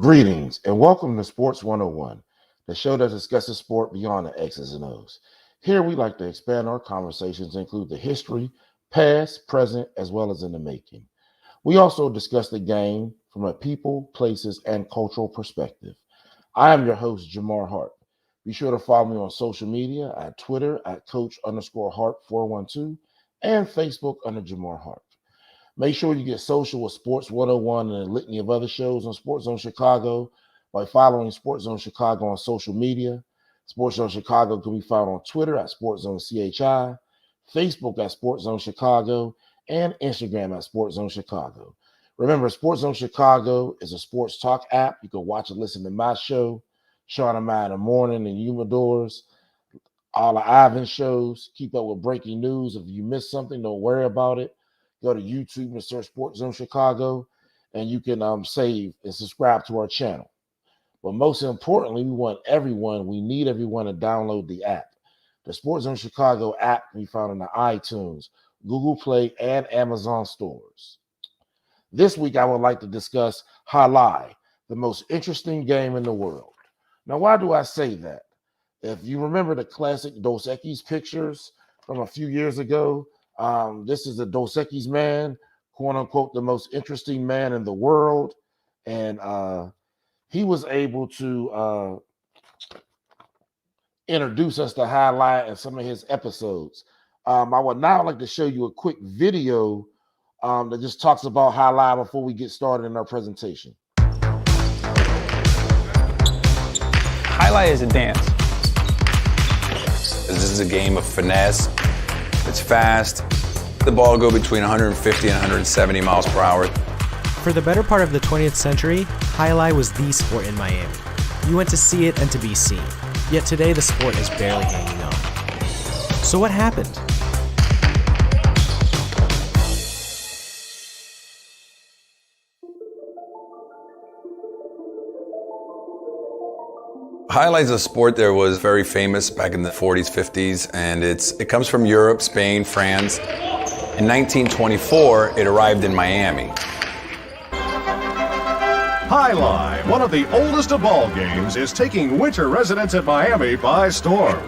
Greetings and welcome to Sports 101, the show that discusses sport beyond the X's and O's. Here we like to expand our conversations to include the history, past, present, as well as in the making. We also discuss the game from a people, places, and cultural perspective. I am your host, Jamar Harp. Be sure to follow me on social media at Twitter at Coach_Harp412 and Facebook under Jamar Harp. Make sure you get social with Sports 101 and a litany of other shows on SportsZone Chicago by following SportsZone Chicago on social media. SportsZone Chicago can be found on Twitter at SportsZone CHI, Facebook at SportsZone Chicago, and Instagram at SportsZone Chicago. Remember, SportsZone Chicago is a sports talk app. You can watch and listen to my show, Sean and I in the morning, and Humidors, all the Ivan shows. Keep up with breaking news. If you miss something, don't worry about it. Go to YouTube and search SportsZone Chicago, and you can save and subscribe to our channel. But most importantly, we need everyone to download the app. The SportsZone Chicago app can be found in the iTunes, Google Play, and Amazon stores. This week, I would like to discuss highlight, the most interesting game in the world. Now, why do I say that? If you remember the classic Dos Equis pictures from a few years ago, this is the Dos Equis man, quote unquote, the most interesting man in the world. And he was able to introduce us to highlight and some of his episodes. I would now like to show you a quick video that just talks about highlight before we get started in our presentation. Highlight is a dance. This is a game of finesse. It's fast. The ball will go between 150 and 170 miles per hour. For the better part of the 20th century, highlight was the sport in Miami. You went to see it and to be seen. Yet today, the sport is barely hanging on. So what happened? Highlight is a sport that was very famous back in the 40s, 50s, and it comes from Europe, Spain, France. In 1924, it arrived in Miami. Highlight, one of the oldest of ball games, is taking winter residents at Miami by storm.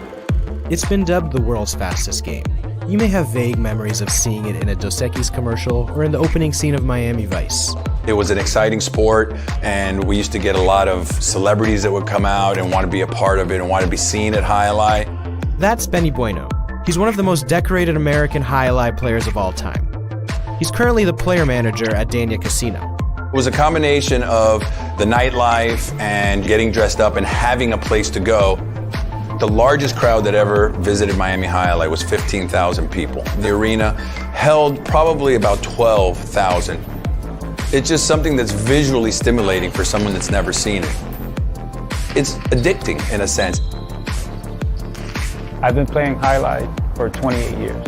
It's been dubbed the world's fastest game. You may have vague memories of seeing it in a Dos Equis commercial or in the opening scene of Miami Vice. It was an exciting sport, and we used to get a lot of celebrities that would come out and want to be a part of it and want to be seen at Highlight. That's Benny Bueno. He's one of the most decorated American highlight players of all time. He's currently the player manager at Dania Casino. It was a combination of the nightlife and getting dressed up and having a place to go. The largest crowd that ever visited Miami Highlight was 15,000 people. The arena held probably about 12,000. It's just something that's visually stimulating for someone that's never seen it. It's addicting in a sense. I've been playing highlight for 28 years.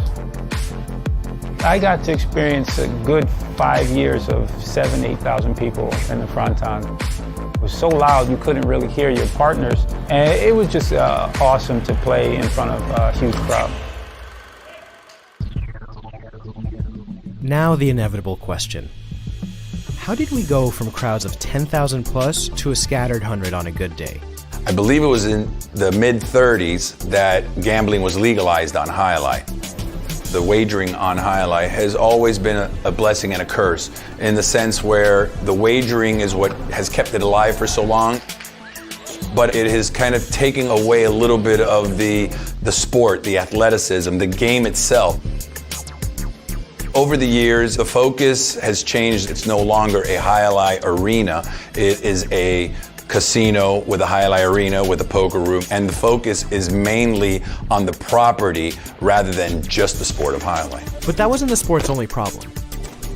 I got to experience a good 5 years of 7,000 to 8,000 people in the fronton. It was so loud you couldn't really hear your partners. And it was just awesome to play in front of a huge crowd. Now the inevitable question. How did we go from crowds of 10,000 plus to a scattered 100 on a good day? I believe it was in the mid-30s that gambling was legalized on Highlight. The wagering on Highlight has always been a blessing and a curse, in the sense where the wagering is what has kept it alive for so long, but it is kind of taking away a little bit of the sport, the athleticism, the game itself. Over the years, the focus has changed. It's no longer a highlight arena. It is a casino with a highlight arena with a poker room, and the focus is mainly on the property rather than just the sport of highlight. But that wasn't the sport's only problem.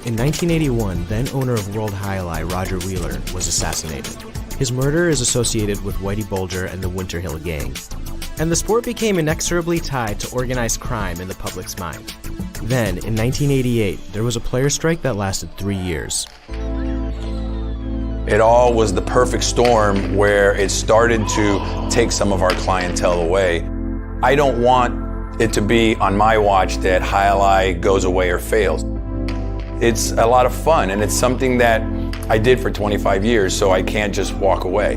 In 1981, then owner of World Highlight, Roger Wheeler, was assassinated. His murder is associated with Whitey Bulger and the Winter Hill Gang. And the sport became inexorably tied to organized crime in the public's mind. Then, in 1988, there was a player strike that lasted 3 years. It all was the perfect storm where it started to take some of our clientele away. I don't want it to be on my watch that highlight goes away or fails. It's a lot of fun, and it's something that I did for 25 years, so I can't just walk away.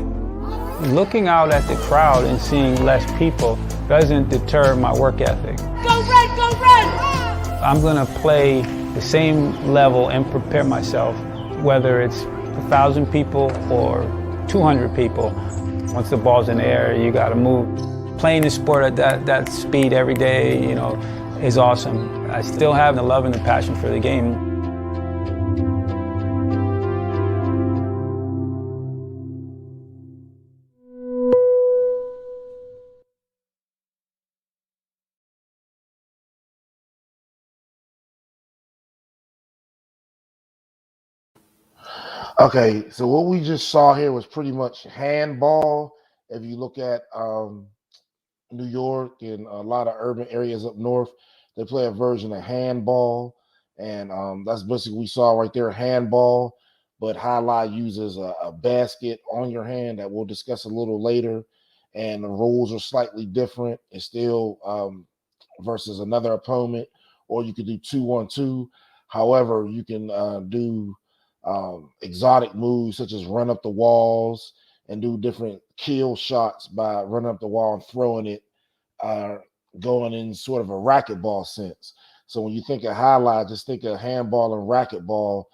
Looking out at the crowd and seeing less people doesn't deter my work ethic. Go Red, go Red! I'm gonna play the same level and prepare myself, whether it's 1,000 people or 200 people. Once the ball's in the air, you gotta move. Playing the sport at that speed every day, you know, is awesome. I still have the love and the passion for the game. Okay, so what we just saw here was pretty much handball. If you look at New York and a lot of urban areas up north, they play a version of handball, and that's basically what we saw right there, handball. But highlight uses a basket on your hand that we'll discuss a little later, and the rules are slightly different. It's still versus another opponent, or you could do 2-on-2. However, you can do exotic moves such as run up the walls and do different kill shots by running up the wall and throwing it, uh, going in sort of a racquetball sense. So when you think of highlight, just think of handball and racquetball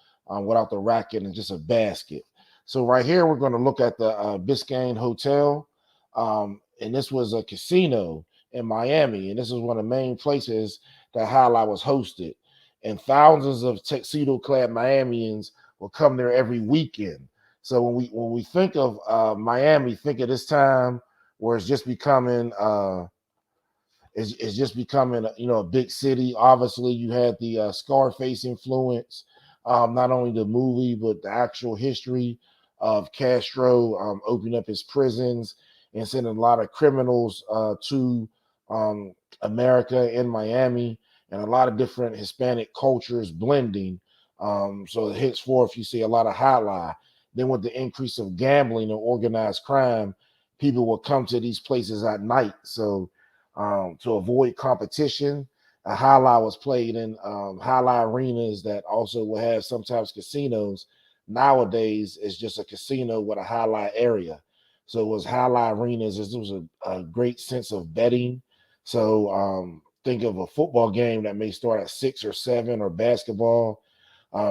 without the racket and just a basket. So right here, we're going to look at the Biscayne Hotel. And this was a casino in Miami. And this is one of the main places that highlight was hosted. And thousands of tuxedo-clad Miamians will come there every weekend. So when we think of Miami, think of this time where it's just becoming a big city. Obviously, you had the Scarface influence, not only the movie but the actual history of Castro opening up his prisons and sending a lot of criminals to America in Miami, and a lot of different Hispanic cultures blending. So henceforth, you see a lot of highlight. Then with the increase of gambling and organized crime, people will come to these places at night. So to avoid competition, a highlight was played in highlight arenas that also will have sometimes casinos. Nowadays, it's just a casino with a highlight area. So it was highlight arenas. It was a great sense of betting. So think of a football game that may start at 6 or 7, or basketball.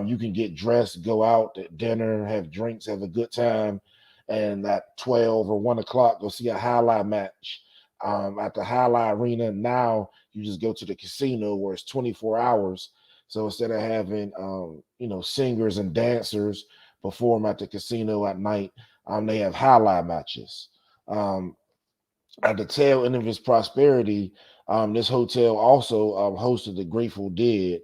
You can get dressed, go out at dinner, have drinks, have a good time, and at 12 or 1 o'clock, go see a highlight match at the highlight arena. Now you just go to the casino where it's 24 hours. So instead of having singers and dancers perform at the casino at night, they have highlight matches. At the tail end of its prosperity, this hotel also hosted the Grateful Dead.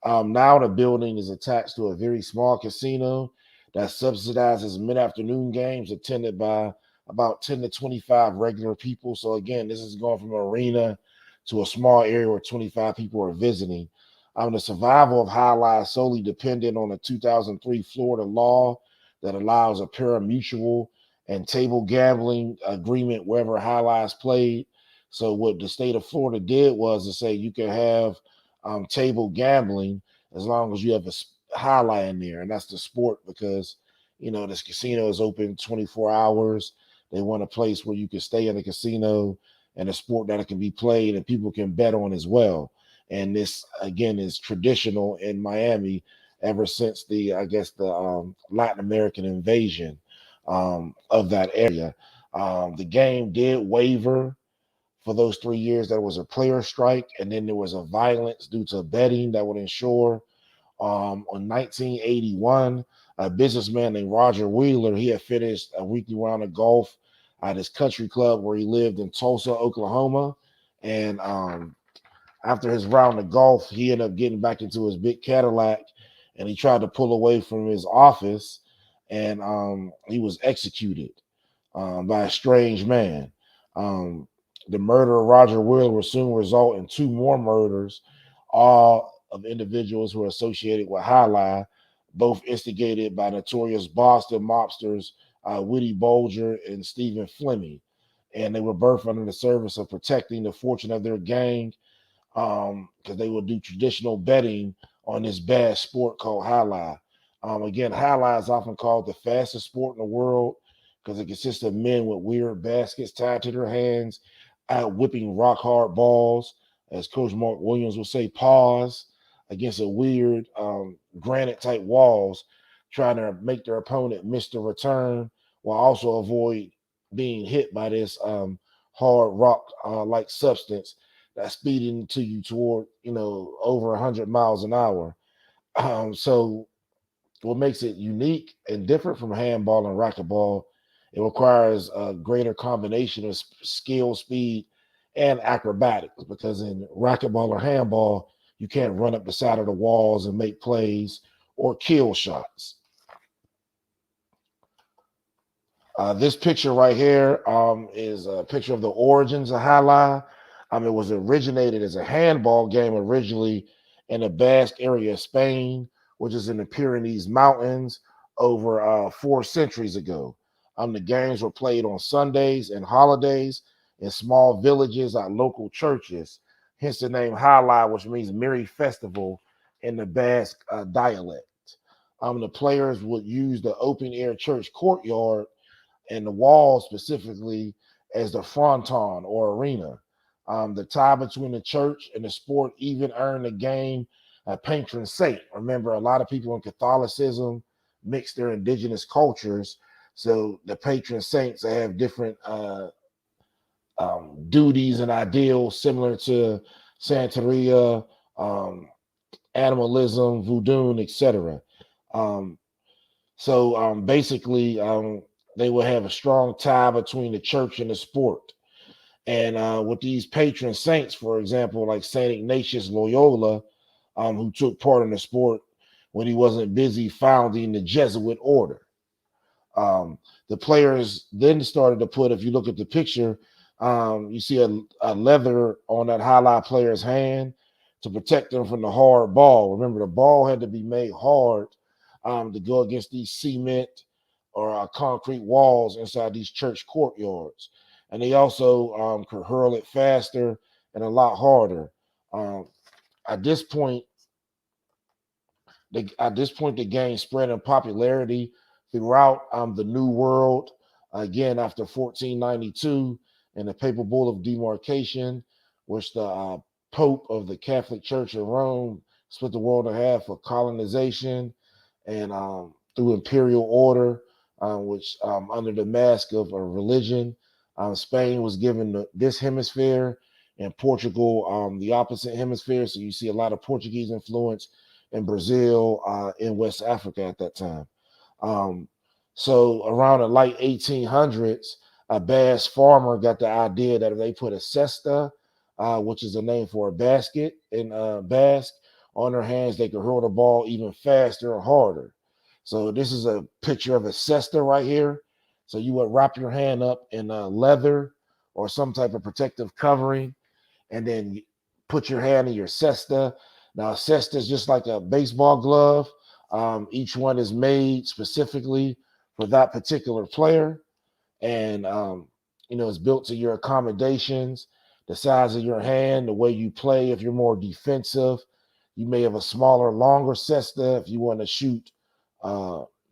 Now the building is attached to a very small casino that subsidizes mid-afternoon games attended by about 10 to 25 regular people. So again, this is going from an arena to a small area where 25 people are visiting. The survival of highlight solely depended on a 2003 Florida law that allows a pari-mutuel and table gambling agreement wherever highlights played. So what the state of Florida did was to say you can have table gambling as long as you have a highlight in there, and that's the sport, because this casino is open 24 hours. They want a place where you can stay in the casino and a sport that it can be played and people can bet on as well. And this again is traditional in Miami ever since the Latin American invasion of that area. The game did waver for those 3 years. There was a player strike, and then there was a violence due to betting that would ensure. On 1981, a businessman named Roger Wheeler, he had finished a weekly round of golf at his country club where he lived in Tulsa, Oklahoma. And after his round of golf, he ended up getting back into his big Cadillac, and he tried to pull away from his office, and he was executed by a strange man. The murder of Roger Wheeler will soon result in 2 more murders, all of individuals who are associated with highlight, both instigated by notorious Boston mobsters Whitey Bulger and Stephen Fleming. And they were birthed under the service of protecting the fortune of their gang, because they will do traditional betting on this bad sport called highlight. Again, highlight is often called the fastest sport in the world because it consists of men with weird baskets tied to their hands, out whipping rock hard balls, as Coach Mark Williams would say, pause against a weird granite type walls, trying to make their opponent miss the return while also avoid being hit by this hard rock like substance that's speeding to you toward over 100 miles an hour. So what makes it unique and different from handball and racquetball, it requires a greater combination of skill, speed, and acrobatics. Because in racquetball or handball, you can't run up the side of the walls and make plays or kill shots. This picture right here is a picture of the origins of Hala. It was originated as a handball game originally in the Basque area of Spain, which is in the Pyrenees Mountains, over 4 centuries ago. The games were played on Sundays and holidays in small villages at local churches, hence the name Hala, which means merry festival in the Basque dialect. The players would use the open air church courtyard and the wall specifically as the fronton or arena. The tie between the church and the sport even earned the game a patron saint. Remember, a lot of people in Catholicism mix their indigenous cultures, so the patron saints have different duties and ideals similar to Santeria, animalism, voodoo, etc. Basically, they will have a strong tie between the church and the sport. And with these patron saints, for example, like Saint Ignatius Loyola, who took part in the sport when he wasn't busy founding the Jesuit order. The players then started to put, if you look at the picture, you see a leather on that highlight player's hand to protect them from the hard ball. Remember, the ball had to be made hard to go against these cement or concrete walls inside these church courtyards. And they also could hurl it faster and a lot harder. At this point, the game spread in popularity throughout the New World. Again, after 1492 and the Papal Bull of Demarcation, which the Pope of the Catholic Church in Rome split the world in half for colonization and through imperial order, which under the mask of a religion, Spain was given this hemisphere and Portugal the opposite hemisphere. So you see a lot of Portuguese influence in Brazil, in West Africa at that time. So around the late 1800s, a Basque farmer got the idea that if they put a cesta, which is a name for a basket in Basque, on their hands, they could hurl the ball even faster and harder. So this is a picture of a cesta right here. So you would wrap your hand up in leather or some type of protective covering, and then put your hand in your cesta. Now, a cesta is just like a baseball glove. Each one is made specifically for that particular player, and it's built to your accommodations, the size of your hand, the way you play. If you're more defensive, you may have a smaller, longer cesta if you want to shoot,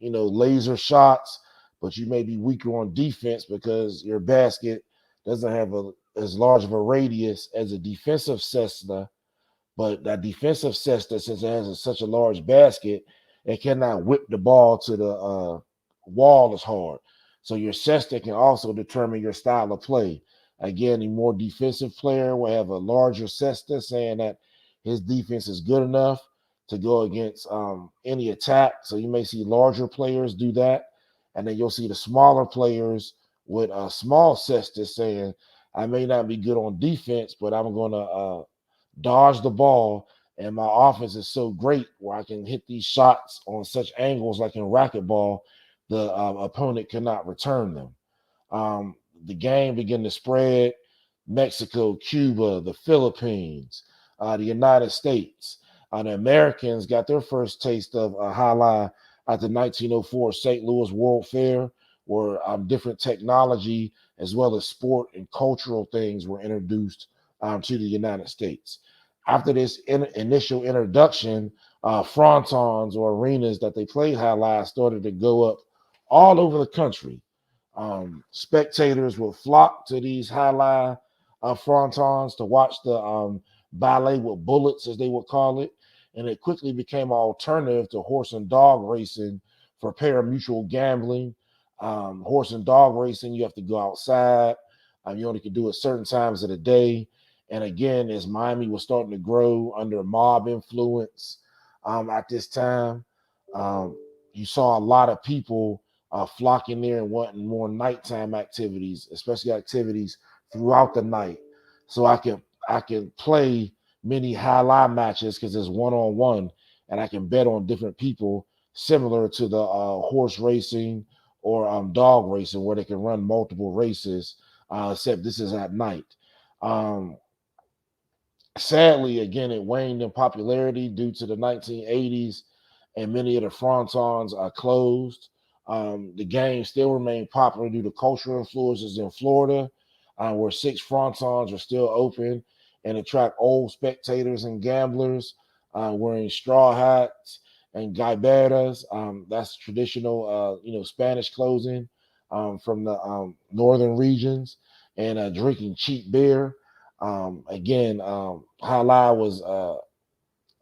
laser shots, but you may be weaker on defense because your basket doesn't have as large of a radius as a defensive cesta. But that defensive cesta, since it has such a large basket, it cannot whip the ball to the wall as hard. So your cesta can also determine your style of play. Again, a more defensive player will have a larger cesta, saying that his defense is good enough to go against any attack. So you may see larger players do that. And then you'll see the smaller players with a small cesta saying, I may not be good on defense, but I'm going to dodge the ball. And my offense is so great where I can hit these shots on such angles like in racquetball, the opponent cannot return them. The game began to spread. Mexico, Cuba, the Philippines, the United States. The Americans got their first taste of Hala at the 1904 St. Louis World Fair, where different technology as well as sport and cultural things were introduced to the United States. After this initial introduction, frontons or arenas that they played highlight started to go up all over the country. Spectators would flock to these highlight frontons to watch the ballet with bullets, as they would call it, and it quickly became an alternative to horse and dog racing for pari-mutuel gambling. Horse and dog racing, you have to go outside. You only can do it certain times of the day. And again, as Miami was starting to grow under mob influence at this time, you saw a lot of people flocking there and wanting more nighttime activities, especially activities throughout the night. So I can play many highlight matches because it's 1-on-1, and I can bet on different people, similar to the horse racing or dog racing, where they can run multiple races. Except this is at night. Um, Sadly, again, it waned in popularity due to the 1980s, and many of the frontons are closed. The game still remained popular due to cultural influences in Florida, where six frontons are still open and attract old spectators and gamblers wearing straw hats and gaiberas. That's traditional, Spanish clothing from the northern regions, and drinking cheap beer. Halal was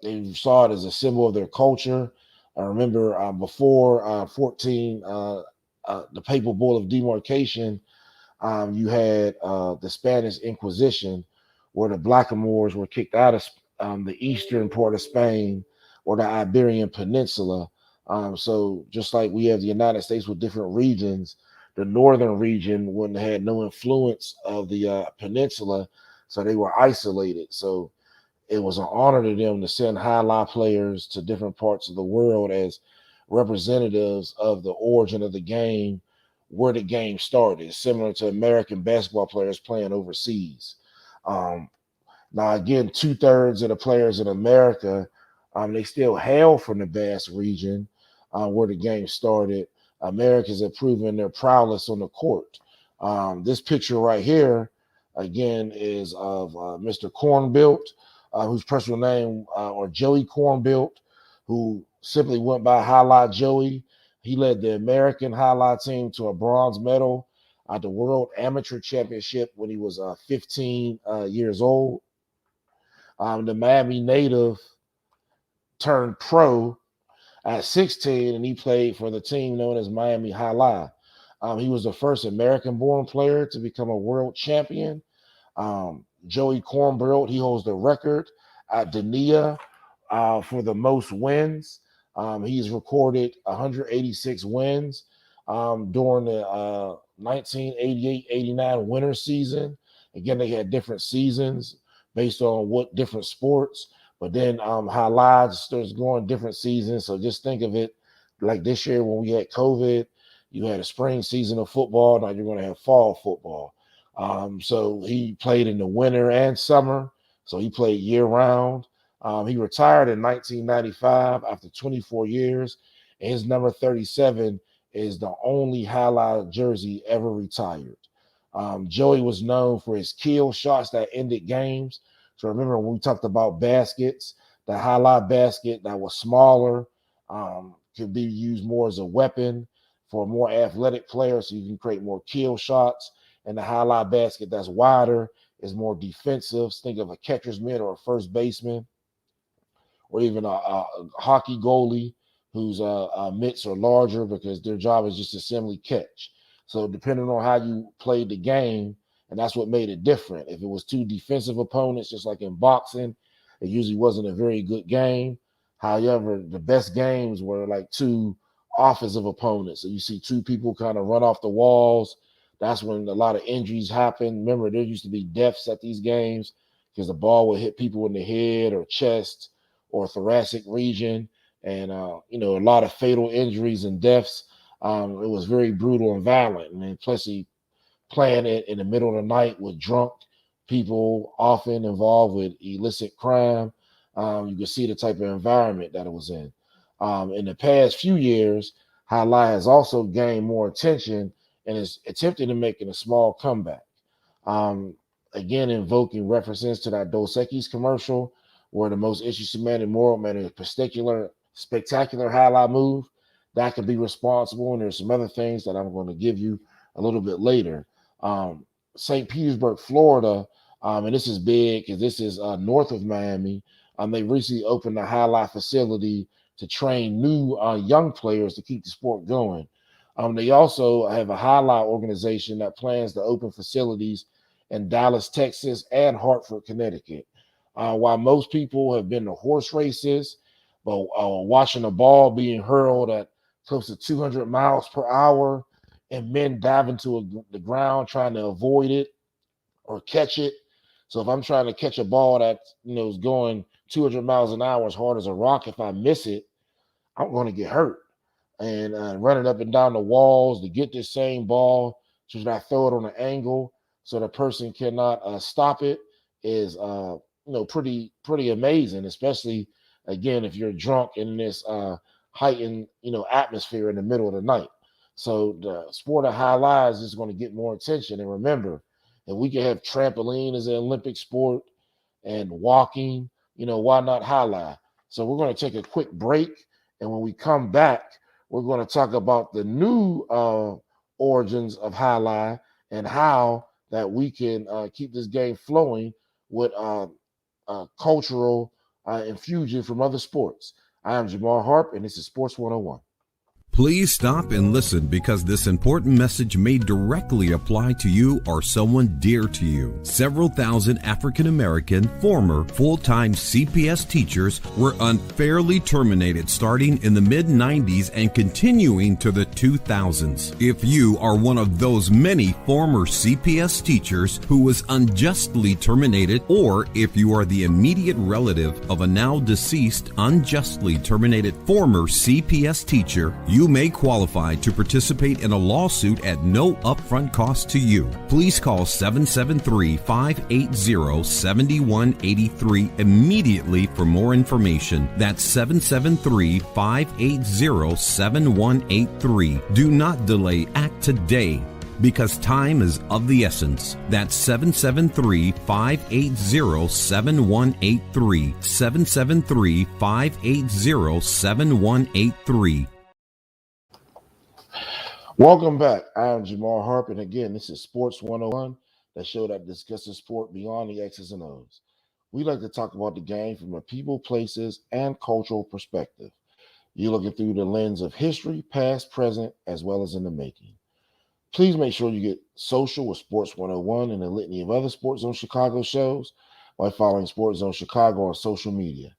they saw it as a symbol of their culture. I remember before 14, the Papal Bull of Demarcation, you had the Spanish Inquisition, where the blackamoors were kicked out of the eastern part of Spain or the Iberian Peninsula. So just like we have the United States with different regions, the northern region wouldn't have had no influence of the peninsula, so they were isolated. So it was an honor to them to send highlight players to different parts of the world as representatives of the origin of the game, where the game started, similar to American basketball players playing overseas. Um, Now, again, 2/3 of the players in America, they still hail from the Basque region, where the game started. Americans have proven their prowess on the court. This picture right here, again, is of Mr. Cornbuilt, whose personal name, or Joey Cornbuilt, who simply went by Highlight Joey. He led the American highlight team to a bronze medal at the World Amateur Championship when he was 15 years old. The Miami native turned pro at 16, and he played for the team known as Miami Highlight. He was the first American-born player to become a world champion. Joey Cornbuilt, he holds the record at Denia for the most wins. He's recorded 186 wins during the 1988-89 winter season. Again, they had different seasons based on what different sports, but then highlights starts going different seasons. So just think of it like this year when we had COVID, you had a spring season of football. Now you're going to have fall football. So he played in the winter and summer. So he played year round. He retired in 1995 after 24 years. And his number 37 is the only highlight jersey ever retired. Joey was known for his kill shots that ended games. So remember when we talked about baskets, the highlight basket that was smaller could be used more as a weapon for more athletic players, so you can create more kill shots. And the highlight basket that's wider is more defensive. Think of a catcher's mitt or a first baseman, or even a hockey goalie whose mitts are larger because their job is just to simply catch. So depending on how you played the game, and that's what made it different. If it was two defensive opponents, just like in boxing, it usually wasn't a very good game. However, the best games were like two offensive opponents. So you see two people kind of run off the walls. That's when a lot of injuries happen. Remember, there used to be deaths at these games because the ball would hit people in the head or chest or thoracic region, and a lot of fatal injuries and deaths. It was very brutal and violent, and then plus he playing it in the middle of the night with drunk people, often involved with illicit crime. You can see the type of environment that it was in. In the past few years, Highlight has also gained more attention and is attempting to make a small comeback. Again, invoking references to that Dos Equis commercial, where the most interesting man and moral man is spectacular highlight move that could be responsible. And there's some other things that I'm going to give you a little bit later. St. Petersburg, Florida, and this is big because this is north of Miami. They recently opened a highlight facility to train new young players to keep the sport going. They also have a highlight organization that plans to open facilities in Dallas, Texas, and Hartford, Connecticut. While most people have been to horse races, but watching a ball being hurled at close to 200 miles per hour and men dive into the ground trying to avoid it or catch it. So if I'm trying to catch a ball that is going 200 miles an hour as hard as a rock, if I miss it, I'm going to get hurt. And running up and down the walls to get this same ball, should I throw it on an angle so the person cannot stop it, is pretty amazing, especially again if you're drunk in this heightened atmosphere in the middle of the night. So the sport of highlights is going to get more attention. And remember, if we can have trampoline as an Olympic sport and walking, why not highlight? So we're going to take a quick break, and when we come back, we're going to talk about the new origins of highlight and how that we can keep this game flowing with cultural infusion from other sports. I am Jamar Harp, and this is Sports 101. Please stop and listen, because this important message may directly apply to you or someone dear to you. Several thousand African American former full-time CPS teachers were unfairly terminated starting in the mid-90s and continuing to the 2000s. If you are one of those many former CPS teachers who was unjustly terminated, or if you are the immediate relative of a now deceased unjustly terminated former CPS teacher, you may qualify to participate in a lawsuit at no upfront cost to you. Please call 773-580-7183 immediately for more information. That's 773-580-7183. Do not delay. Act today, because time is of the essence. That's 773-580-7183. 773-580-7183. Welcome back. I am Jamar Harp, and again, this is Sports 101, the show that discusses sport beyond the X's and O's. We like to talk about the game from a people, places, and cultural perspective. You're looking through the lens of history, past, present, as well as in the making. Please make sure you get social with Sports 101 and a litany of other SportsZone Chicago shows by following SportsZone Chicago on social media.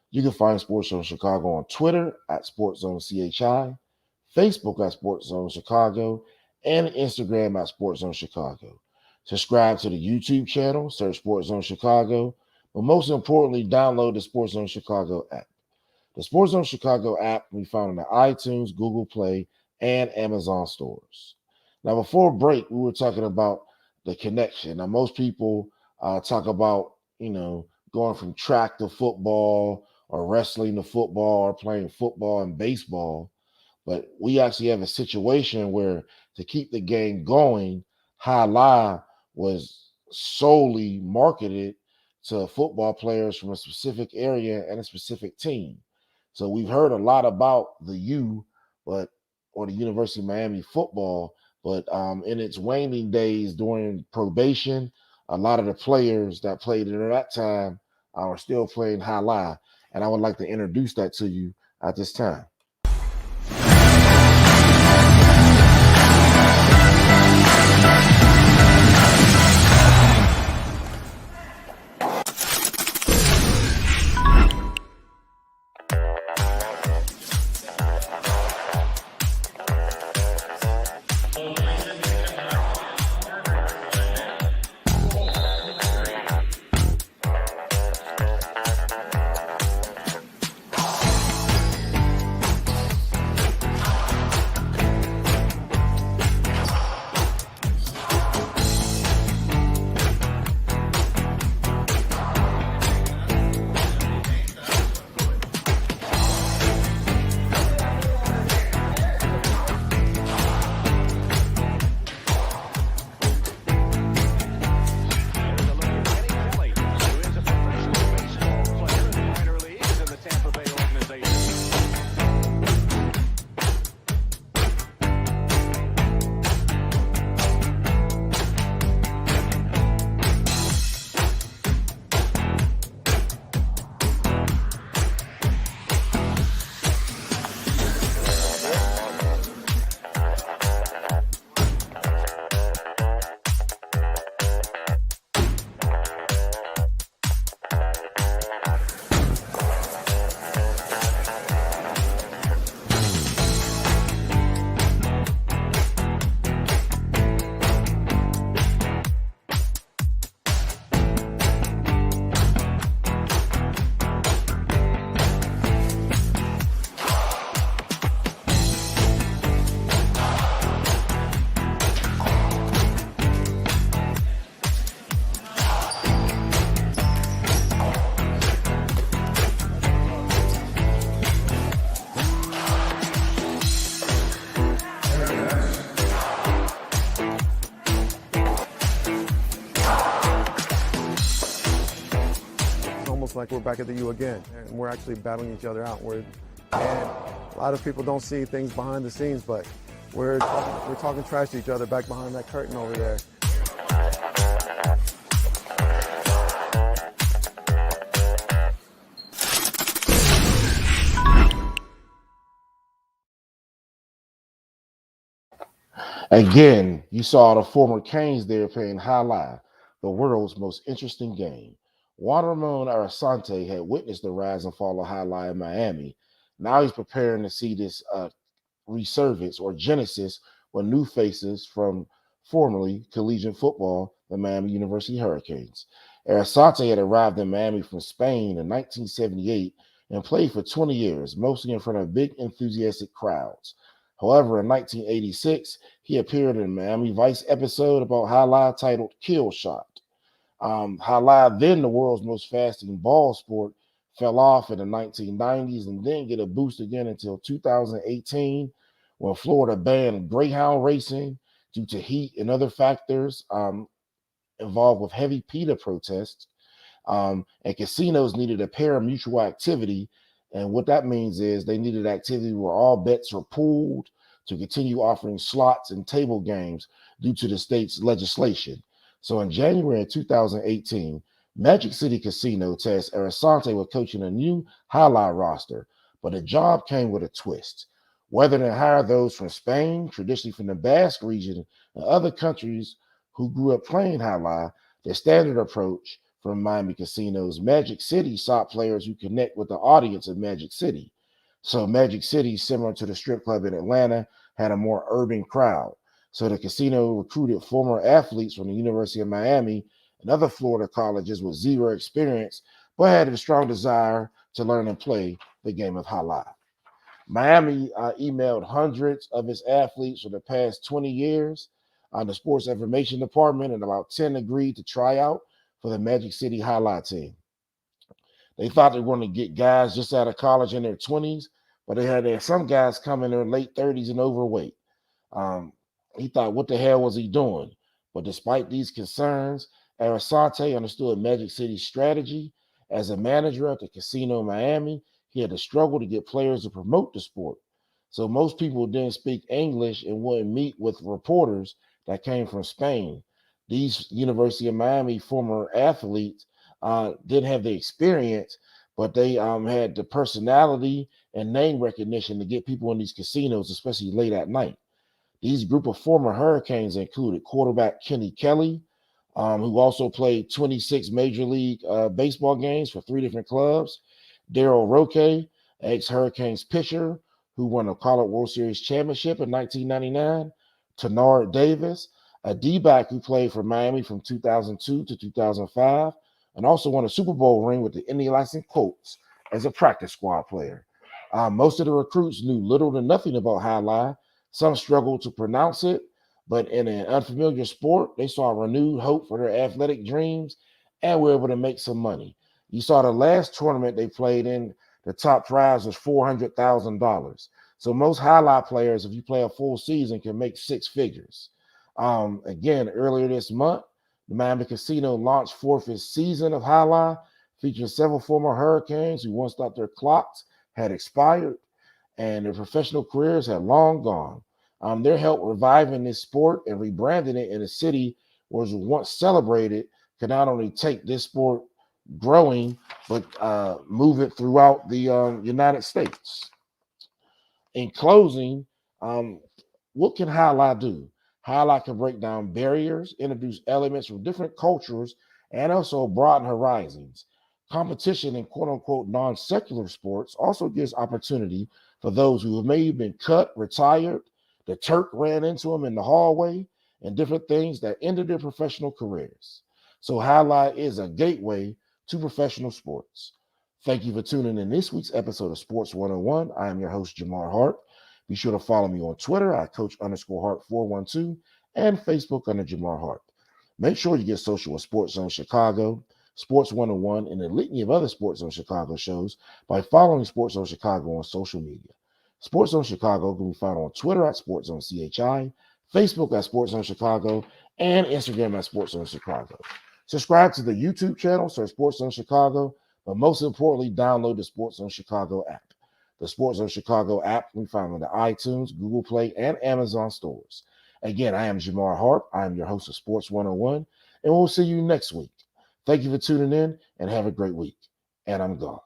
You can find SportsZone Chicago on Twitter at SportsZone CHI, Facebook at SportsZone Chicago, and Instagram at SportsZone Chicago. Subscribe to the YouTube channel, search SportsZone Chicago, but most importantly, download the SportsZone Chicago app. The SportsZone Chicago app can be found in the iTunes, Google Play, and Amazon stores. Now, before break, we were talking about the connection. Now, most people talk about, going from track to football or wrestling to football or playing football and baseball. But we actually have a situation where to keep the game going, highlight was solely marketed to football players from a specific area and a specific team. So we've heard a lot about the or the University of Miami football, but in its waning days during probation, a lot of the players that played at that time are still playing highlight. And I would like to introduce that to you at this time. like we're back at the U again, and we're actually battling each other out. And a lot of people don't see things behind the scenes, but we're talking trash to each other back behind that curtain over there. Again, you saw the former Canes there playing Highlight, the world's most interesting game. Juan Ramon Arasante had witnessed the rise and fall of Highlight in Miami. Now he's preparing to see this resurgence or genesis with new faces from formerly collegiate football, the Miami University Hurricanes. Arasante had arrived in Miami from Spain in 1978 and played for 20 years, mostly in front of big enthusiastic crowds. However, in 1986, he appeared in a Miami Vice episode about Highlight titled Kill Shot. Highlight, then the world's most fascinating ball sport, fell off in the 1990s and didn't get a boost again until 2018 when Florida banned greyhound racing due to heat and other factors involved with heavy PETA protests. And casinos needed a pair of mutual activity. And what that means is they needed activity where all bets are pooled to continue offering slots and table games due to the state's legislation. So in January of 2018, Magic City Casino tasked Arasante with coaching a new Highlight roster, but the job came with a twist. Whether to hire those from Spain, traditionally from the Basque region, and other countries who grew up playing Highlight, the standard approach from Miami Casinos, Magic City sought players who connect with the audience of Magic City. So Magic City, similar to the strip club in Atlanta, had a more urban crowd. So the casino recruited former athletes from the University of Miami and other Florida colleges with zero experience, but had a strong desire to learn and play the game of Highlight. Miami emailed hundreds of its athletes for the past 20 years on the sports information department, and about 10 agreed to try out for the Magic City Highlight team. They thought they were going to get guys just out of college in their 20s, but they had some guys come in their late 30s and overweight. He thought, what the hell was he doing? But despite these concerns, Arasante understood Magic City's strategy. As a manager at the casino in Miami, he had to struggle to get players to promote the sport. So most people didn't speak English and wouldn't meet with reporters that came from Spain. These University of Miami former athletes didn't have the experience, but they had the personality and name recognition to get people in these casinos, especially late at night. These group of former Hurricanes included quarterback Kenny Kelly, who also played 26 Major League Baseball games for 3 different clubs, Darryl Roque, ex-Hurricanes pitcher, who won a College World Series championship in 1999, Tenard Davis, a D-back who played for Miami from 2002 to 2005, and also won a Super Bowl ring with the Indianapolis Colts as a practice squad player. Most of the recruits knew little to nothing about Highlight. Some struggled to pronounce it, but in an unfamiliar sport, they saw renewed hope for their athletic dreams and were able to make some money. You saw the last tournament they played in, the top prize was $400,000. So most Highlight players, if you play a full season, can make 6 figures. Again, earlier this month, the Miami Casino launched forth its season of Highlight, featuring several former Hurricanes who once thought their clocks had expired and their professional careers had long gone. Their help reviving this sport and rebranding it in a city where it was once celebrated can not only take this sport growing, but move it throughout the United States. In closing, what can Highlight do? Highlight can break down barriers, introduce elements from different cultures, and also broaden horizons. Competition in quote-unquote non-secular sports also gives opportunity for those who have maybe been cut, retired, the Turk ran into them in the hallway, and different things that ended their professional careers. So Highlight is a gateway to professional sports. Thank you for tuning in this week's episode of Sports 101. I am your host, Jamar Harp. Be sure to follow me on Twitter at Coach_Harp412 and Facebook under Jamar Harp. Make sure you get social with SportsZone Chicago, Sports 101, and a litany of other SportsZone Chicago shows by following SportsZone Chicago on social media. SportsZone Chicago can be found on Twitter at SportsZoneCHI, Facebook at SportsZone Chicago, and Instagram at SportsZone Chicago. Subscribe to the YouTube channel, search SportsZone Chicago, But most importantly, download the SportsZone Chicago app. The SportsZone Chicago app can be found on the iTunes, Google Play, and Amazon stores. Again, I am Jamar Harp. I am your host of Sports 101, and we'll see you next week. Thank you for tuning in, and have a great week. And I'm gone.